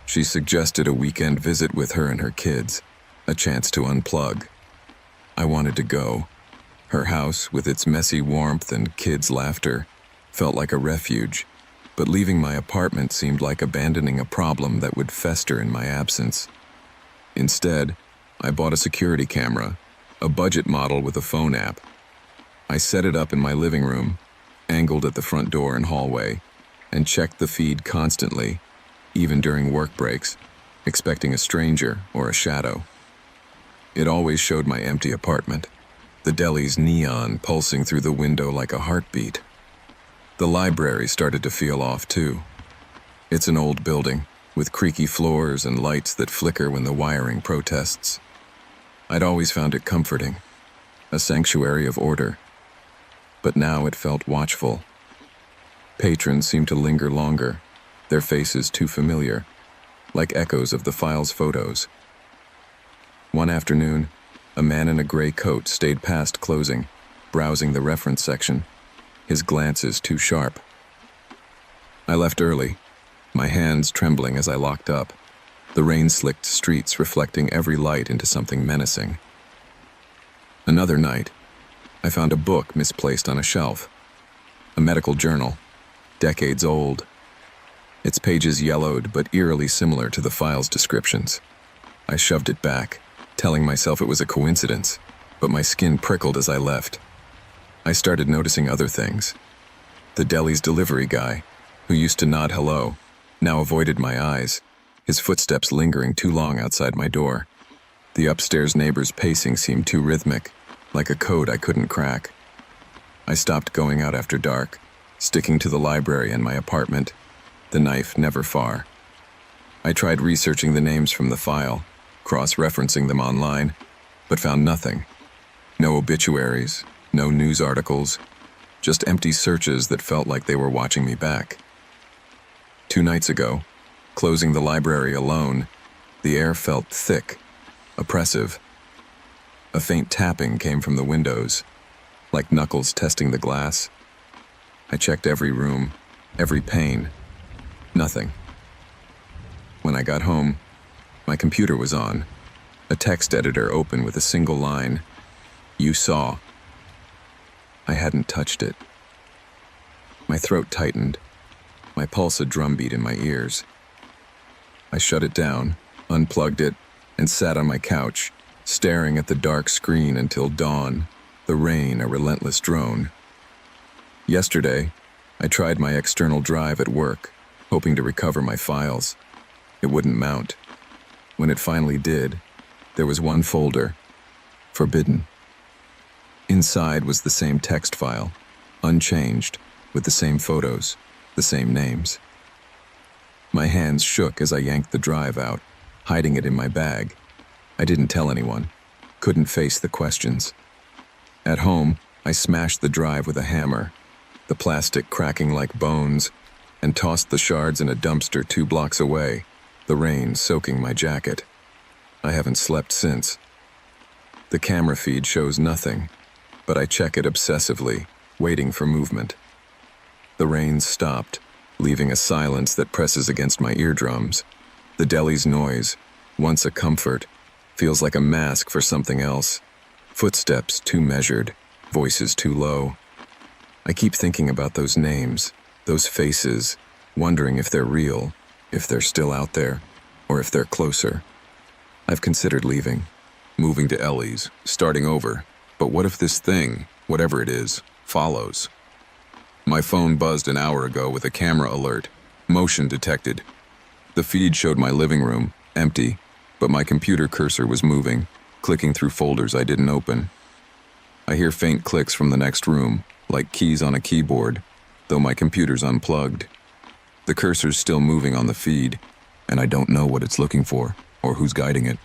She suggested a weekend visit with her and her kids, a chance to unplug. I wanted to go. Her house, with its messy warmth and kids' laughter, felt like a refuge, but leaving my apartment seemed like abandoning a problem that would fester in my absence. Instead, I bought a security camera, a budget model with a phone app. I set it up in my living room, angled at the front door and hallway, and checked the feed constantly, even during work breaks, expecting a stranger or a shadow. It always showed my empty apartment, the deli's neon pulsing through the window like a heartbeat. The library started to feel off too. It's an old building, with creaky floors and lights that flicker when the wiring protests. I'd always found it comforting, a sanctuary of order. But now it felt watchful. Patrons seemed to linger longer, their faces too familiar, like echoes of the file's photos. One afternoon, a man in a gray coat stayed past closing, browsing the reference section, his glances too sharp. I left early, my hands trembling as I locked up, the rain-slicked streets reflecting every light into something menacing. Another night, I found a book misplaced on a shelf, a medical journal, decades old. Its pages yellowed but eerily similar to the file's descriptions. I shoved it back, telling myself it was a coincidence, but my skin prickled as I left. I started noticing other things. The deli's delivery guy, who used to nod hello, now avoided my eyes, his footsteps lingering too long outside my door. The upstairs neighbor's pacing seemed too rhythmic, like a code I couldn't crack. I stopped going out after dark, sticking to the library and my apartment, the knife never far. I tried researching the names from the file, cross-referencing them online, but found nothing. No obituaries, no news articles, just empty searches that felt like they were watching me back. 2 nights ago, closing the library alone, the air felt thick, oppressive. A faint tapping came from the windows, like knuckles testing the glass. I checked every room, every pane. Nothing. When I got home, My computer was on, a text editor open with a single line. You saw. I hadn't touched it. My throat tightened, my pulse a drumbeat in my ears. I shut it down, unplugged it, and sat on my couch, staring at the dark screen until dawn, the rain a relentless drone. Yesterday, I tried my external drive at work, hoping to recover my files. It wouldn't mount. When it finally did, there was one folder, forbidden. Inside was the same text file, unchanged, with the same photos, the same names. My hands shook as I yanked the drive out, hiding it in my bag. I didn't tell anyone, couldn't face the questions. At home, I smashed the drive with a hammer, the plastic cracking like bones, and tossed the shards in a dumpster 2 blocks away, the rain soaking my jacket. I haven't slept since. The camera feed shows nothing, but I check it obsessively, waiting for movement. The rain stopped, leaving a silence that presses against my eardrums. The deli's noise, once a comfort, feels like a mask for something else. Footsteps too measured, voices too low. I keep thinking about those names, those faces, wondering if they're real, if they're still out there, or if they're closer. I've considered leaving, moving to Ellie's, starting over. But what if this thing, whatever it is, follows? My phone buzzed an hour ago with a camera alert. Motion detected. The feed showed my living room, empty, but my computer cursor was moving, clicking through folders I didn't open. I hear faint clicks from the next room, like keys on a keyboard, though my computer's unplugged. The cursor's still moving on the feed, and I don't know what it's looking for, or who's guiding it.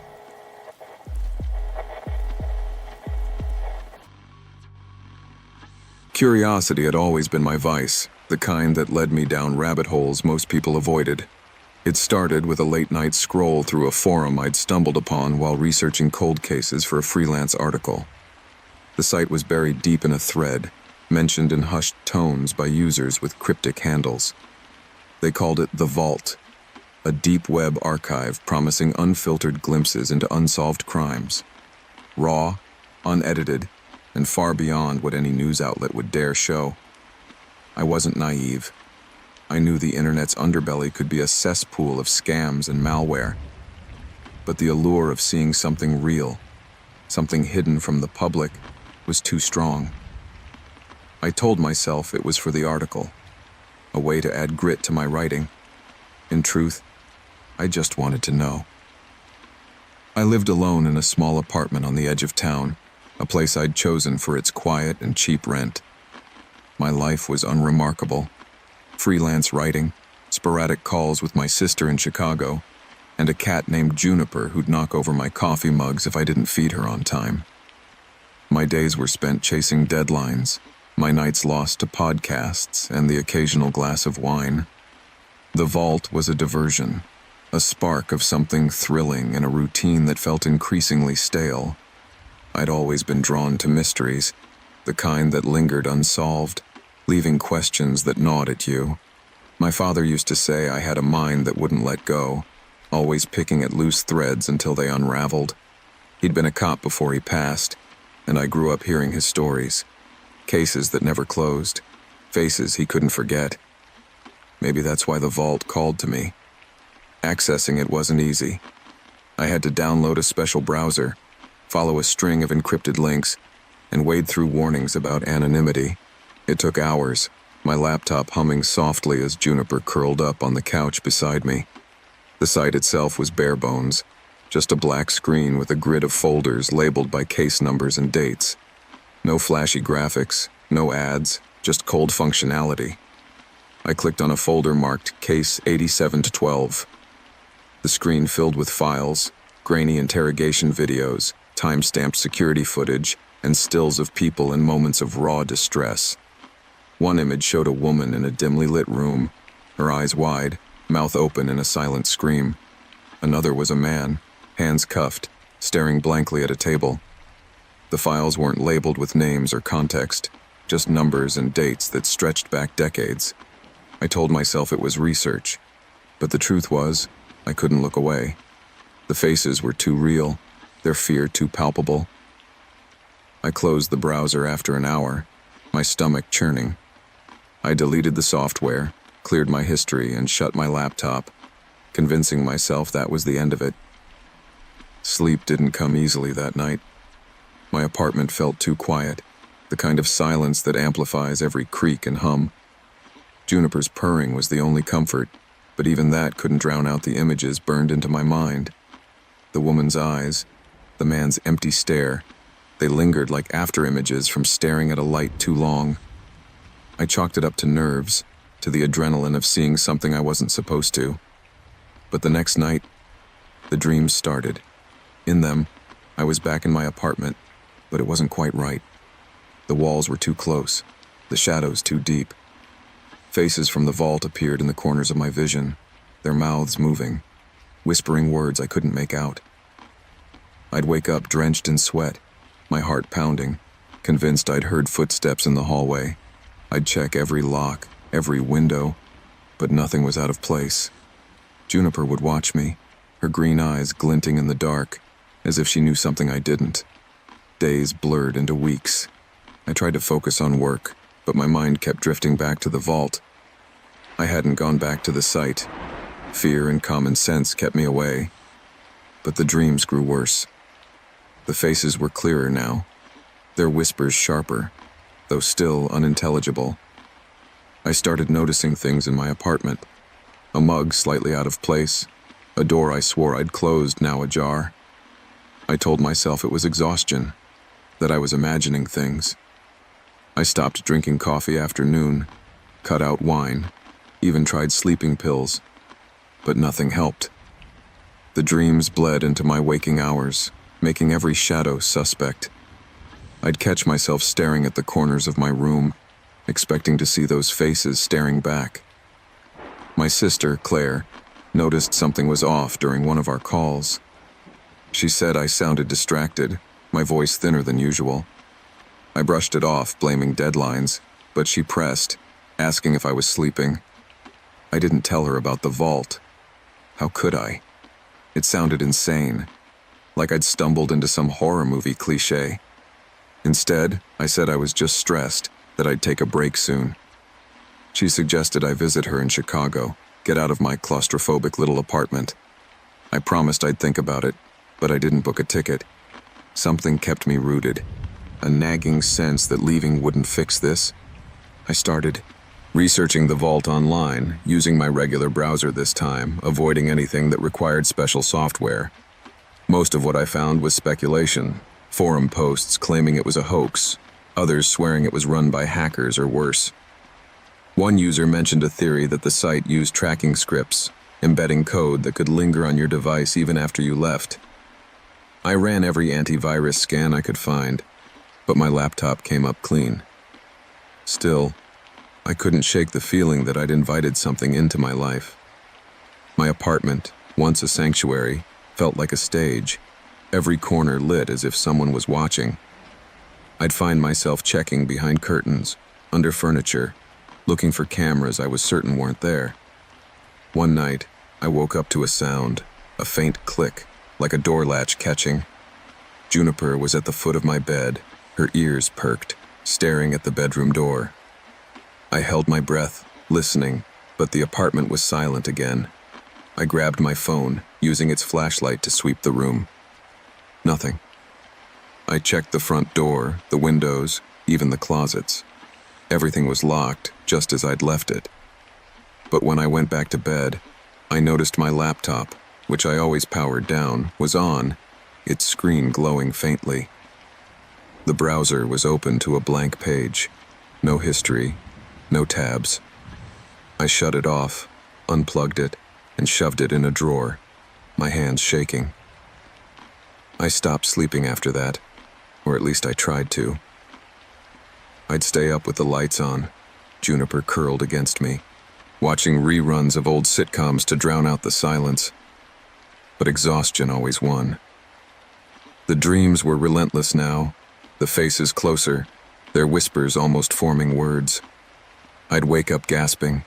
Curiosity had always been my vice, the kind that led me down rabbit holes most people avoided. It started with a late-night scroll through a forum I'd stumbled upon while researching cold cases for a freelance article. The site was buried deep in a thread, mentioned in hushed tones by users with cryptic handles. They called it The Vault, a deep web archive promising unfiltered glimpses into unsolved crimes. Raw, unedited, and far beyond what any news outlet would dare show. I wasn't naive. I knew the internet's underbelly could be a cesspool of scams and malware. But the allure of seeing something real, something hidden from the public, was too strong. I told myself it was for the article, a way to add grit to my writing. In truth, I just wanted to know. I lived alone in a small apartment on the edge of town, a place I'd chosen for its quiet and cheap rent. My life was unremarkable. Freelance writing, sporadic calls with my sister in Chicago, and a cat named Juniper who'd knock over my coffee mugs if I didn't feed her on time. My days were spent chasing deadlines, my nights lost to podcasts and the occasional glass of wine. The vault was a diversion, a spark of something thrilling in a routine that felt increasingly stale. I'd always been drawn to mysteries, the kind that lingered unsolved, leaving questions that gnawed at you. My father used to say I had a mind that wouldn't let go, always picking at loose threads until they unraveled. He'd been a cop before he passed, and I grew up hearing his stories. Cases that never closed, faces he couldn't forget. Maybe that's why the vault called to me. Accessing it wasn't easy. I had to download a special browser, follow a string of encrypted links, and wade through warnings about anonymity. It took hours, my laptop humming softly as Juniper curled up on the couch beside me. The site itself was bare bones, just a black screen with a grid of folders labeled by case numbers and dates. No flashy graphics, no ads, just cold functionality. I clicked on a folder marked Case 87-12. The screen filled with files, grainy interrogation videos, time-stamped security footage, and stills of people in moments of raw distress. One image showed a woman in a dimly lit room, her eyes wide, mouth open in a silent scream. Another was a man, hands cuffed, staring blankly at a table. The files weren't labeled with names or context, just numbers and dates that stretched back decades. I told myself it was research, but the truth was, I couldn't look away. The faces were too real, their fear too palpable. I closed the browser after an hour, my stomach churning. I deleted the software, cleared my history, and shut my laptop, convincing myself that was the end of it. Sleep didn't come easily that night. My apartment felt too quiet, the kind of silence that amplifies every creak and hum. Juniper's purring was the only comfort, but even that couldn't drown out the images burned into my mind. The woman's eyes, the man's empty stare, they lingered like after-images from staring at a light too long. I chalked it up to nerves, to the adrenaline of seeing something I wasn't supposed to. But the next night, the dreams started. In them, I was back in my apartment, but it wasn't quite right. The walls were too close, the shadows too deep. Faces from the vault appeared in the corners of my vision, their mouths moving, whispering words I couldn't make out. I'd wake up drenched in sweat, my heart pounding, convinced I'd heard footsteps in the hallway. I'd check every lock, every window, but nothing was out of place. Juniper would watch me, her green eyes glinting in the dark, as if she knew something I didn't. Days blurred into weeks. I tried to focus on work, but my mind kept drifting back to the vault. I hadn't gone back to the site. Fear and common sense kept me away. But the dreams grew worse. The faces were clearer now, their whispers sharper, though still unintelligible. I started noticing things in my apartment. A mug slightly out of place, a door I swore I'd closed now ajar. I told myself it was exhaustion, that I was imagining things. I stopped drinking coffee after noon, cut out wine, even tried sleeping pills, but nothing helped. The dreams bled into my waking hours, making every shadow suspect. I'd catch myself staring at the corners of my room, expecting to see those faces staring back. My sister, Claire, noticed something was off during one of our calls. She said I sounded distracted, my voice thinner than usual. I brushed it off, blaming deadlines, but she pressed, asking if I was sleeping. I didn't tell her about the vault. How could I? It sounded insane, like I'd stumbled into some horror movie cliché. Instead, I said I was just stressed, that I'd take a break soon. She suggested I visit her in Chicago, get out of my claustrophobic little apartment. I promised I'd think about it, but I didn't book a ticket. Something kept me rooted, a nagging sense that leaving wouldn't fix this. I started researching the vault online, using my regular browser this time, avoiding anything that required special software. Most of what I found was speculation, forum posts claiming it was a hoax, others swearing it was run by hackers or worse. One user mentioned a theory that the site used tracking scripts, embedding code that could linger on your device even after you left. I ran every antivirus scan I could find, but my laptop came up clean. Still, I couldn't shake the feeling that I'd invited something into my life. My apartment, once a sanctuary, felt like a stage, every corner lit as if someone was watching. I'd find myself checking behind curtains, under furniture, looking for cameras I was certain weren't there. One night, I woke up to a sound, a faint click, like a door latch catching. Juniper was at the foot of my bed, her ears perked, staring at the bedroom door. I held my breath, listening, but the apartment was silent again. I grabbed my phone, using its flashlight to sweep the room. Nothing. I checked the front door, the windows, even the closets. Everything was locked, just as I'd left it. But when I went back to bed, I noticed my laptop, which I always powered down, was on, its screen glowing faintly. The browser was open to a blank page. No history, no tabs. I shut it off, unplugged it, and shoved it in a drawer, my hands shaking. I stopped sleeping after that, or at least I tried to. I'd stay up with the lights on, Juniper curled against me, watching reruns of old sitcoms to drown out the silence. But exhaustion always won. The dreams were relentless now, the faces closer, their whispers almost forming words. I'd wake up gasping,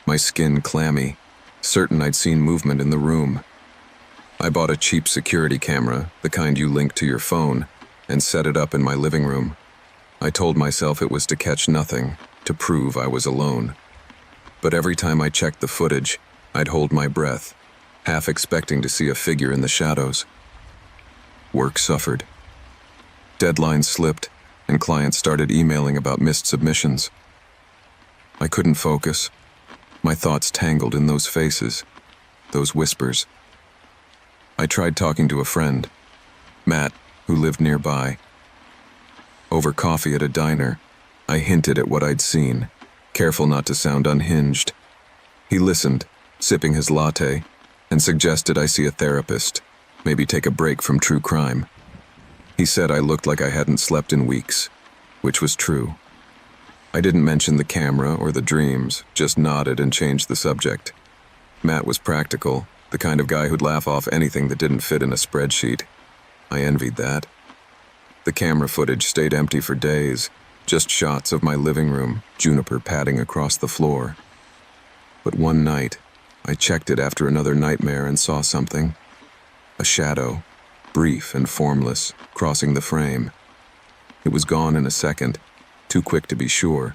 my skin clammy, certain I'd seen movement in the room. I bought a cheap security camera, the kind you link to your phone, and set it up in my living room. I told myself it was to catch nothing, to prove I was alone. But every time I checked the footage, I'd hold my breath, half expecting to see a figure in the shadows. Work suffered. Deadlines slipped, and clients started emailing about missed submissions. I couldn't focus. My thoughts tangled in those faces, those whispers. I tried talking to a friend, Matt, who lived nearby. Over coffee at a diner, I hinted at what I'd seen, careful not to sound unhinged. He listened, sipping his latte, and suggested I see a therapist, maybe take a break from true crime. He said I looked like I hadn't slept in weeks, which was true. I didn't mention the camera or the dreams, just nodded and changed the subject. Matt was practical, the kind of guy who'd laugh off anything that didn't fit in a spreadsheet. I envied that. The camera footage stayed empty for days, just shots of my living room, Juniper padding across the floor. But one night, I checked it after another nightmare and saw something. A shadow, brief and formless, crossing the frame. It was gone in a second, too quick to be sure,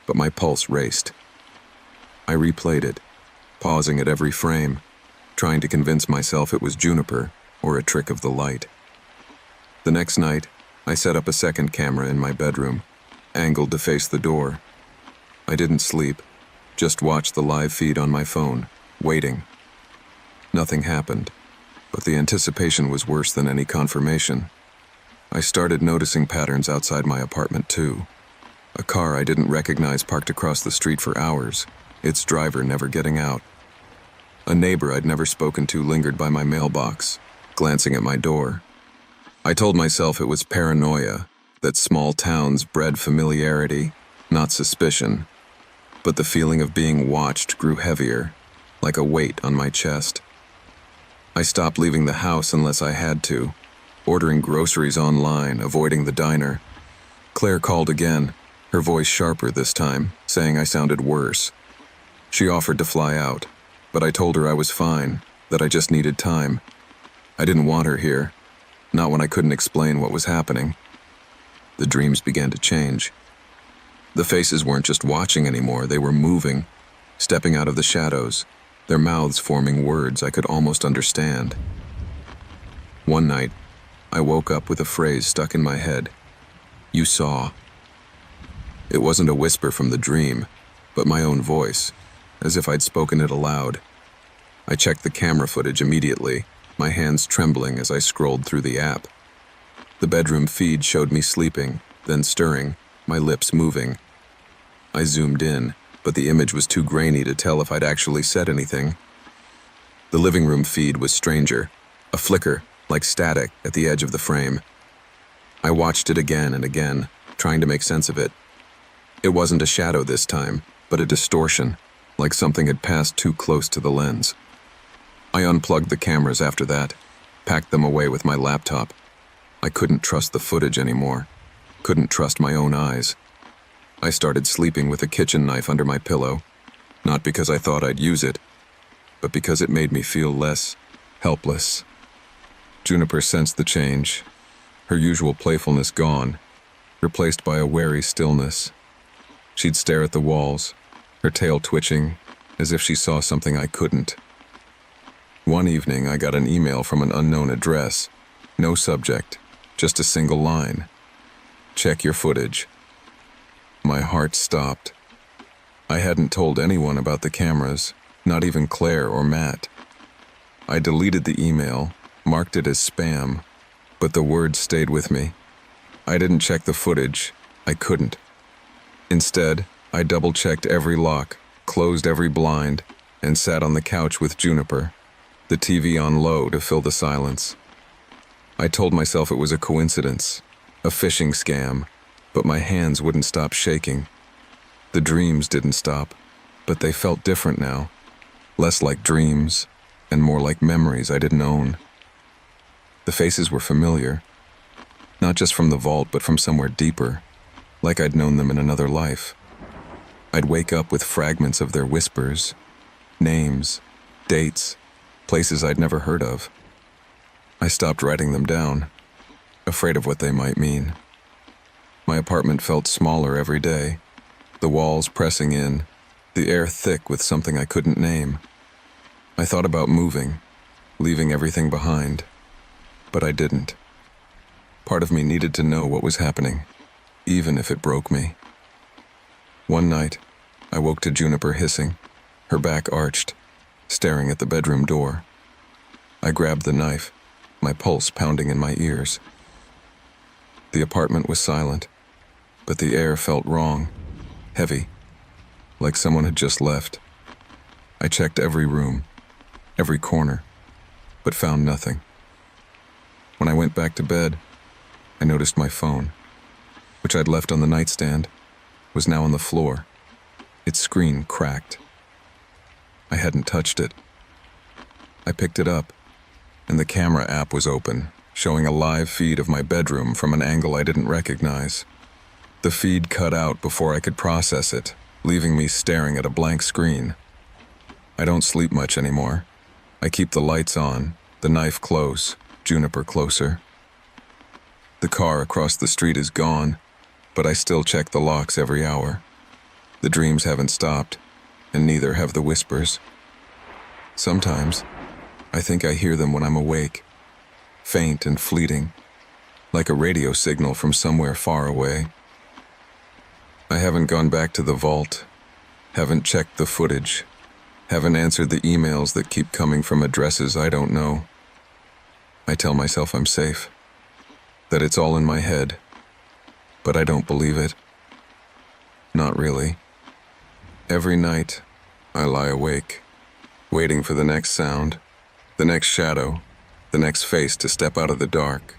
but my pulse raced. I replayed it, pausing at every frame, trying to convince myself it was Juniper or a trick of the light. The next night, I set up a second camera in my bedroom, angled to face the door. I didn't sleep, just watched the live feed on my phone, waiting. Nothing happened, but the anticipation was worse than any confirmation. I started noticing patterns outside my apartment too. A car I didn't recognize parked across the street for hours, its driver never getting out. A neighbor I'd never spoken to lingered by my mailbox, glancing at my door. I told myself it was paranoia, that small towns bred familiarity, not suspicion. But the feeling of being watched grew heavier, like a weight on my chest. I stopped leaving the house unless I had to, ordering groceries online, avoiding the diner. Claire called again, her voice sharper this time, saying I sounded worse. She offered to fly out, but I told her I was fine, that I just needed time. I didn't want her here, not when I couldn't explain what was happening. The dreams began to change. The faces weren't just watching anymore, they were moving, stepping out of the shadows, their mouths forming words I could almost understand. One night, I woke up with a phrase stuck in my head. You saw. It wasn't a whisper from the dream, but my own voice, as if I'd spoken it aloud. I checked the camera footage immediately, my hands trembling as I scrolled through the app. The bedroom feed showed me sleeping, then stirring, my lips moving. I zoomed in, but the image was too grainy to tell if I'd actually said anything. The living room feed was stranger, a flicker, like static, at the edge of the frame. I watched it again and again, trying to make sense of it. It wasn't a shadow this time, but a distortion, like something had passed too close to the lens. I unplugged the cameras after that, packed them away with my laptop. I couldn't trust the footage anymore, couldn't trust my own eyes. I started sleeping with a kitchen knife under my pillow, not because I thought I'd use it, but because it made me feel less helpless. Juniper sensed the change, her usual playfulness gone, replaced by a wary stillness. She'd stare at the walls, her tail twitching, as if she saw something I couldn't. One evening, I got an email from an unknown address. No subject, just a single line. Check your footage. My heart stopped. I hadn't told anyone about the cameras, not even Claire or Matt. I deleted the email, marked it as spam, but the words stayed with me. I didn't check the footage. I couldn't. Instead, I double-checked every lock, closed every blind, and sat on the couch with Juniper, the TV on low to fill the silence. I told myself it was a coincidence, a phishing scam, but my hands wouldn't stop shaking. The dreams didn't stop, but they felt different now, less like dreams and more like memories I didn't own. The faces were familiar, not just from the vault but from somewhere deeper, like I'd known them in another life. I'd wake up with fragments of their whispers, names, dates, places I'd never heard of. I stopped writing them down, afraid of what they might mean. My apartment felt smaller every day, the walls pressing in, the air thick with something I couldn't name. I thought about moving, leaving everything behind, but I didn't. Part of me needed to know what was happening, even if it broke me. One night, I woke to Juniper hissing, her back arched, staring at the bedroom door. I grabbed the knife, my pulse pounding in my ears. The apartment was silent, but the air felt wrong, heavy, like someone had just left. I checked every room, every corner, but found nothing. When I went back to bed, I noticed my phone, which I'd left on the nightstand, was now on the floor, its screen cracked. I hadn't touched it. I picked it up, and the camera app was open, showing a live feed of my bedroom from an angle I didn't recognize. The feed cut out before I could process it, leaving me staring at a blank screen. I don't sleep much anymore. I keep the lights on, the knife close, Juniper closer. The car across the street is gone, but I still check the locks every hour. The dreams haven't stopped, and neither have the whispers. Sometimes, I think I hear them when I'm awake, faint and fleeting, like a radio signal from somewhere far away. I haven't gone back to the vault, haven't checked the footage, haven't answered the emails that keep coming from addresses I don't know. I tell myself I'm safe, that it's all in my head, but I don't believe it. Not really. Every night, I lie awake, waiting for the next sound, the next shadow, the next face to step out of the dark.